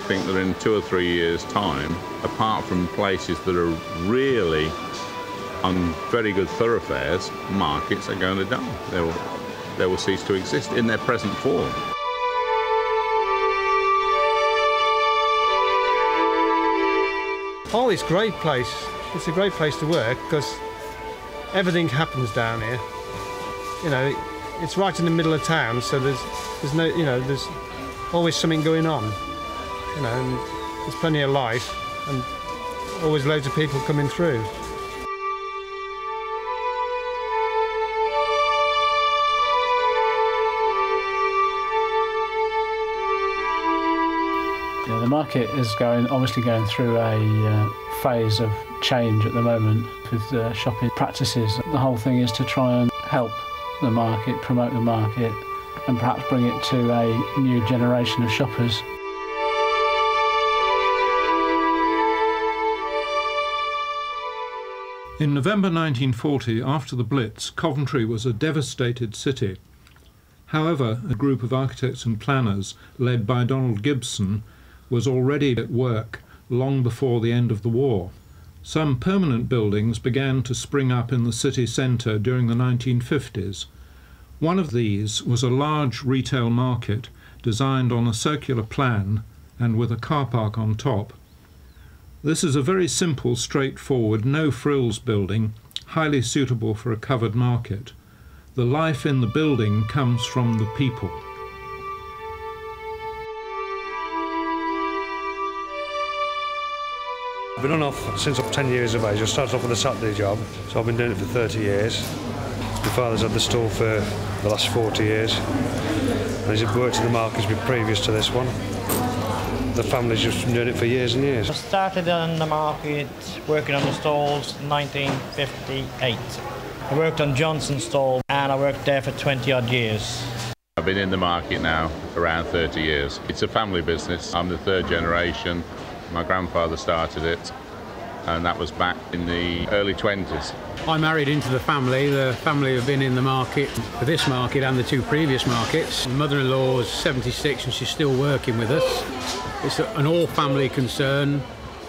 think that in 2 or 3 years' time, apart from places that are really on very good thoroughfares, markets are going to die. They will cease to exist in their present form. Oh, it's a great place. It's a great place to work because everything happens down here. You know, it's right in the middle of town, so there's no, you know, there's always something going on. You know, and there's plenty of life and always loads of people coming through. Yeah, the market is obviously going through a phase of change at the moment with shopping practices. The whole thing is to try and help the market, promote the market, and perhaps bring it to a new generation of shoppers. In November 1940, after the Blitz, Coventry was a devastated city. However, a group of architects and planners, led by Donald Gibson, was already at work long before the end of the war. Some permanent buildings began to spring up in the city centre during the 1950s. One of these was a large retail market designed on a circular plan and with a car park on top. This is a very simple, straightforward, no-frills building, highly suitable for a covered market. The life in the building comes from the people. I've been on off since I'm 10 years of age. I started off with a Saturday job, so I've been doing it for 30 years. My father's had the store for the last 40 years, and he's worked in the markets previous to this one. The family's just been doing it for years and years. I started in the market working on the stalls in 1958. I worked on Johnson's stall and I worked there for 20 odd years. I've been in the market now around 30 years. It's a family business. I'm the third generation. My grandfather started it, and that was back in the early 20s. I married into the family. The family have been in the market for this market and the two previous markets. My mother-in-law is 76 and she's still working with us. It's an all-family concern,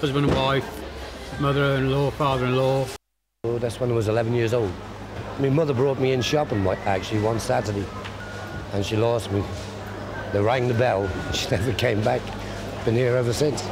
husband and wife, mother-in-law, father-in-law. Oh, that's when I was 11 years old. My mother brought me in shopping actually one Saturday, and she lost me. They rang the bell, she never came back. Been here ever since.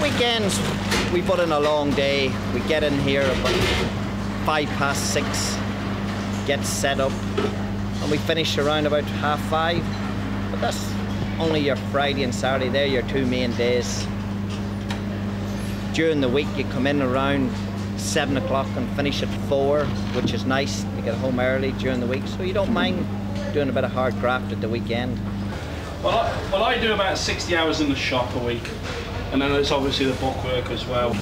Weekends, we put in a long day. We get in here about 6:05, get set up, and we finish around about 5:30. But that's only your Friday and Saturday. They're your two main days. During the week, you come in around 7 o'clock and finish at 4, which is nice. You get home early during the week, so you don't mind doing a bit of hard graft at the weekend. Well, I do about 60 hours in the shop a week. And then there's obviously the bookwork as well.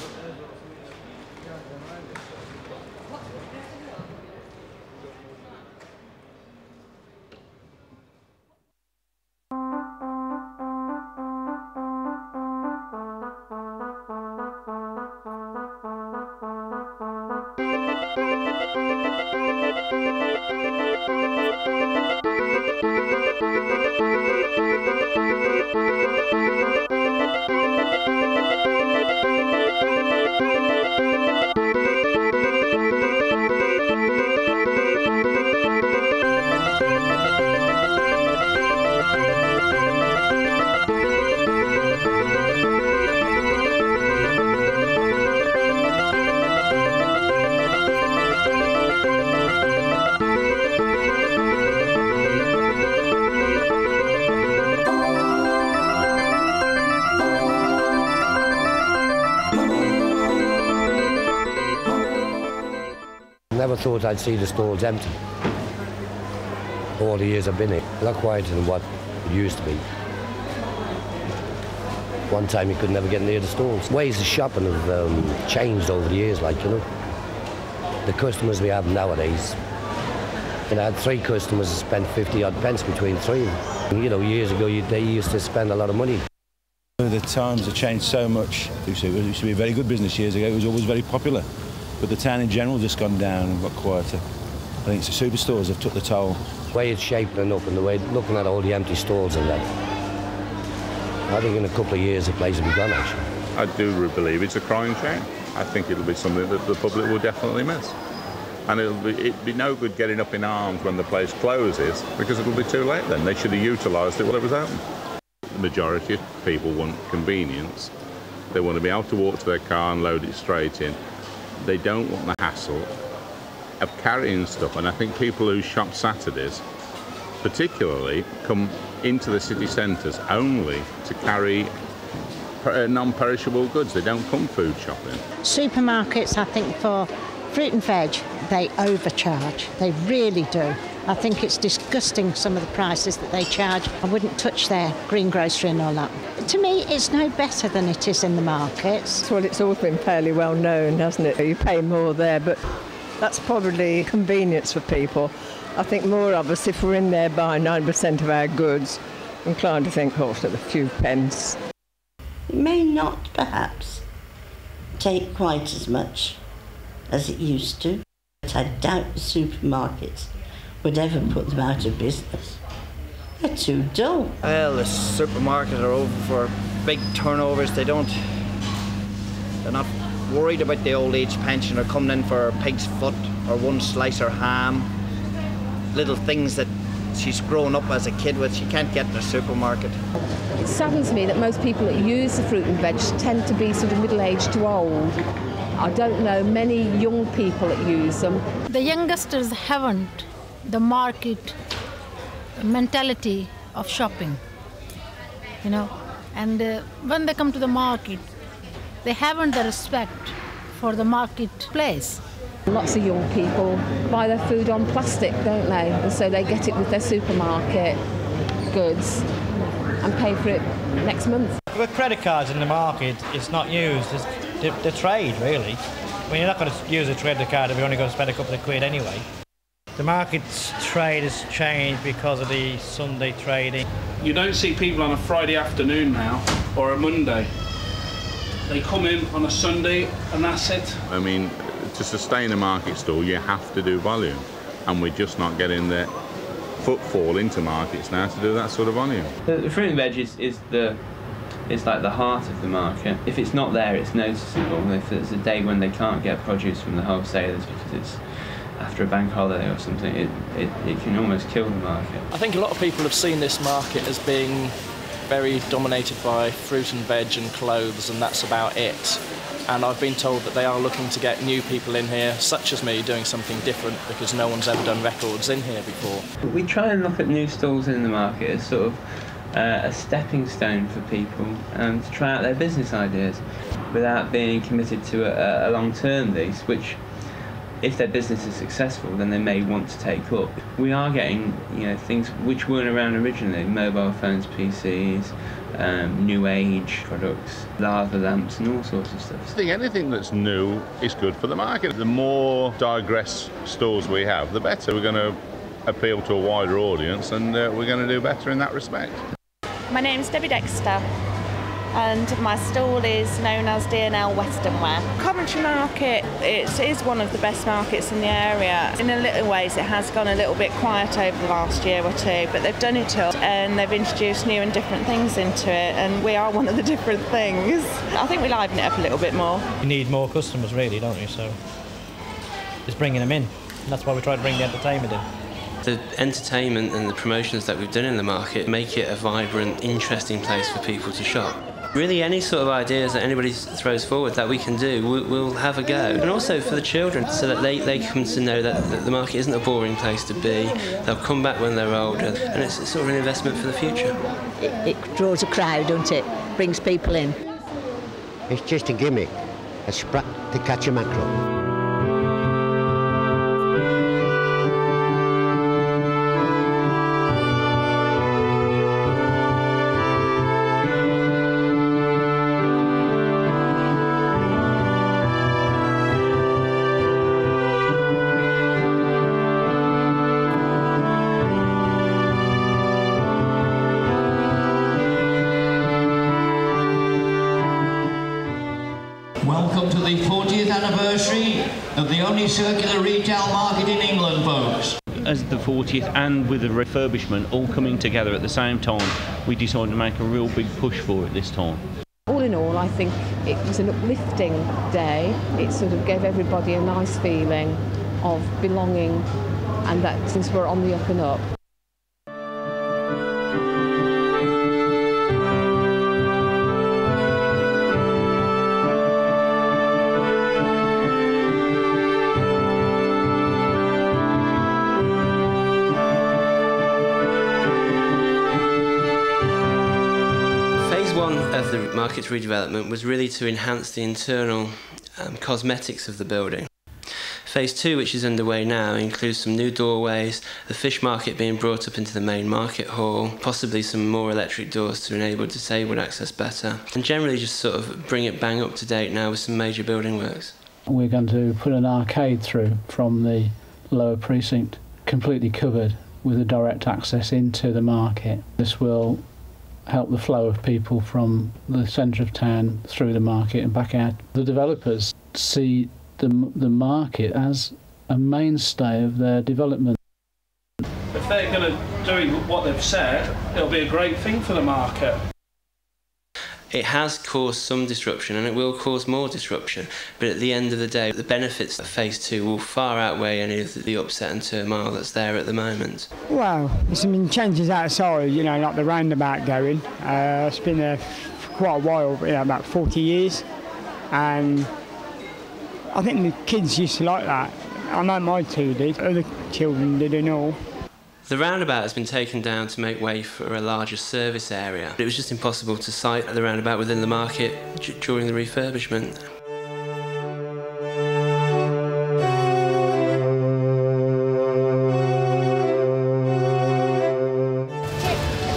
Never thought I'd see the stalls empty. All the years I've been here. A lot quieter than what it used to be. One time you could never get near the stalls. Ways of shopping have changed over the years, like, you know. The customers we have nowadays, I had 3 customers who spent 50 odd pence between 3. And, you know, years ago they used to spend a lot of money. The times have changed so much. It used to be a very good business years ago. It was always very popular. But the town in general just gone down and got quieter. I think it's the superstores have took the toll. The way it's shaping up and the way looking at all the empty stalls and that, I think in a couple of years the place will be gone, actually. I do believe it's a crying shame. I think it'll be something that the public will definitely miss. And it'd be no good getting up in arms when the place closes, because it'll be too late then. They should have utilised it while it was open. The majority of people want convenience. They want to be able to walk to their car and load it straight in. They don't want the hassle of carrying stuff. And I think people who shop Saturdays, particularly, come into the city centres only to carry non-perishable goods. They don't come food shopping. Supermarkets, I think, for fruit and veg, they overcharge. They really do. I think it's disgusting, some of the prices that they charge. I wouldn't touch their greengrocery and all that. To me, it's no better than it is in the markets. Well, it's always been fairly well known, hasn't it? You pay more there, but that's probably convenience for people. I think more of us, if we're in there buying 9% of our goods, inclined to think, oh, for a few pence. It may not, perhaps, take quite as much as it used to, but I doubt the supermarkets would ever put them out of business. They're too dull. Well, the supermarkets are over for big turnovers. They're not worried about the old age pensioner coming in for a pig's foot or one slice of ham. Little things that she's grown up as a kid with, she can't get in a supermarket. It saddens me that most people that use the fruit and veg tend to be sort of middle-aged to old. I don't know many young people that use them. The youngsters haven't the market mentality of shopping, you know, and when they come to the market, they haven't the respect for the marketplace. Lots of young people buy their food on plastic, don't they? And so they get it with their supermarket goods and pay for it next month. With credit cards in the market, it's not used. It's the trade, really. I mean, you're not going to use a credit card if you're only going to spend a couple of quid anyway. The market's trade has changed because of the Sunday trading. You don't see people on a Friday afternoon now, or a Monday. They come in on a Sunday and that's it. I mean, to sustain a market stall, you have to do volume. And we're just not getting the footfall into markets now to do that sort of volume. The fruit and veg is like the heart of the market. If it's not there, it's noticeable. If there's a day when they can't get produce from the wholesalers because it's after a bank holiday or something, it can almost kill the market. I think a lot of people have seen this market as being very dominated by fruit and veg and clothes, and that's about it. And I've been told that they are looking to get new people in here, such as me, doing something different because no one's ever done records in here before. We try and look at new stalls in the market as sort of a stepping stone for people to try out their business ideas without being committed to a long-term lease, which, if their business is successful, then they may want to take up. We are getting, things which weren't around originally: mobile phones, PCs, new age products, lava lamps, and all sorts of stuff. I think anything that's new is good for the market. The more digress stalls we have, the better. We're going to appeal to a wider audience, and we're going to do better in that respect. My name's Debbie Dexter, and my stall is known as D&L Western Wear. Coventry Market, it is one of the best markets in the area. In a little ways it has gone a little bit quiet over the last year or two, but they've done it up and they've introduced new and different things into it, and we are one of the different things. I think we liven it up a little bit more. You need more customers really, don't you? So it's bringing them in. And that's why we try to bring the entertainment in. The entertainment and the promotions that we've done in the market make it a vibrant, interesting place for people to shop. Really, any sort of ideas that anybody throws forward that we can do, we'll have a go. And also for the children, so that they come to know that the market isn't a boring place to be. They'll come back when they're older, and it's sort of an investment for the future. It draws a crowd, doesn't it? Brings people in. It's just a gimmick, a sprat to catch a mackerel. Welcome to the 40th anniversary of the only circular retail market in England, folks. As the 40th and with the refurbishment all coming together at the same time, we decided to make a real big push for it this time. All in all, I think it was an uplifting day. It sort of gave everybody a nice feeling of belonging and that things were on the up and up. Of the market's redevelopment was really to enhance the internal cosmetics of the building. Phase 2, which is underway now, includes some new doorways, the fish market being brought up into the main market hall, possibly some more electric doors to enable disabled access better, and generally just sort of bring it bang up to date now with some major building works. We're going to put an arcade through from the lower precinct, completely covered with a direct access into the market. This will help the flow of people from the centre of town through the market and back out. The developers see the market as a mainstay of their development. If they're going to do what they've said, it'll be a great thing for the market. It has caused some disruption and it will cause more disruption, but at the end of the day the benefits of Phase 2 will far outweigh any of the upset and turmoil that's there at the moment. Well, there's some changes outside, you know, like the roundabout going. It's been there for quite a while, you know, about 40 years, and I think the kids used to like that. I know my two did, other children did and all. The roundabout has been taken down to make way for a larger service area. It was just impossible to site the roundabout within the market during the refurbishment.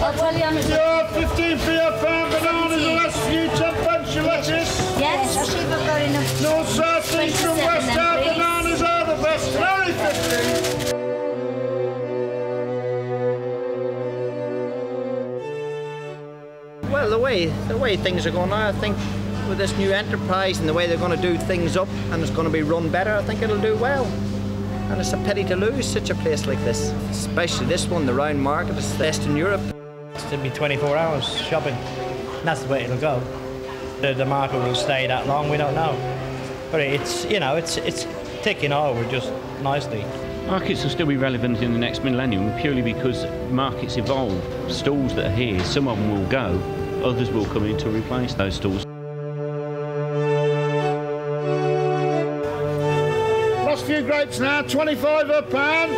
I'll tell you how much. You're 15 for your pound bananas, the last few 10 pence your lettuce. Yes, I'll see if I've got enough. No south east and west out bananas are the best. Very 15. Well, the way things are going now, I think with this new enterprise and the way they're going to do things up and it's going to be run better, I think it'll do well. And it's a pity to lose such a place like this, especially this one, the round market, it's the best in Europe. It's to be 24 hours shopping. And that's the way it'll go. The market will stay that long, we don't know. But it's, you know, it's ticking over just nicely. Markets will still be relevant in the next millennium purely because markets evolve. Stalls that are here, some of them will go, others will come in to replace those stalls. Last few grapes now, 25 a pound.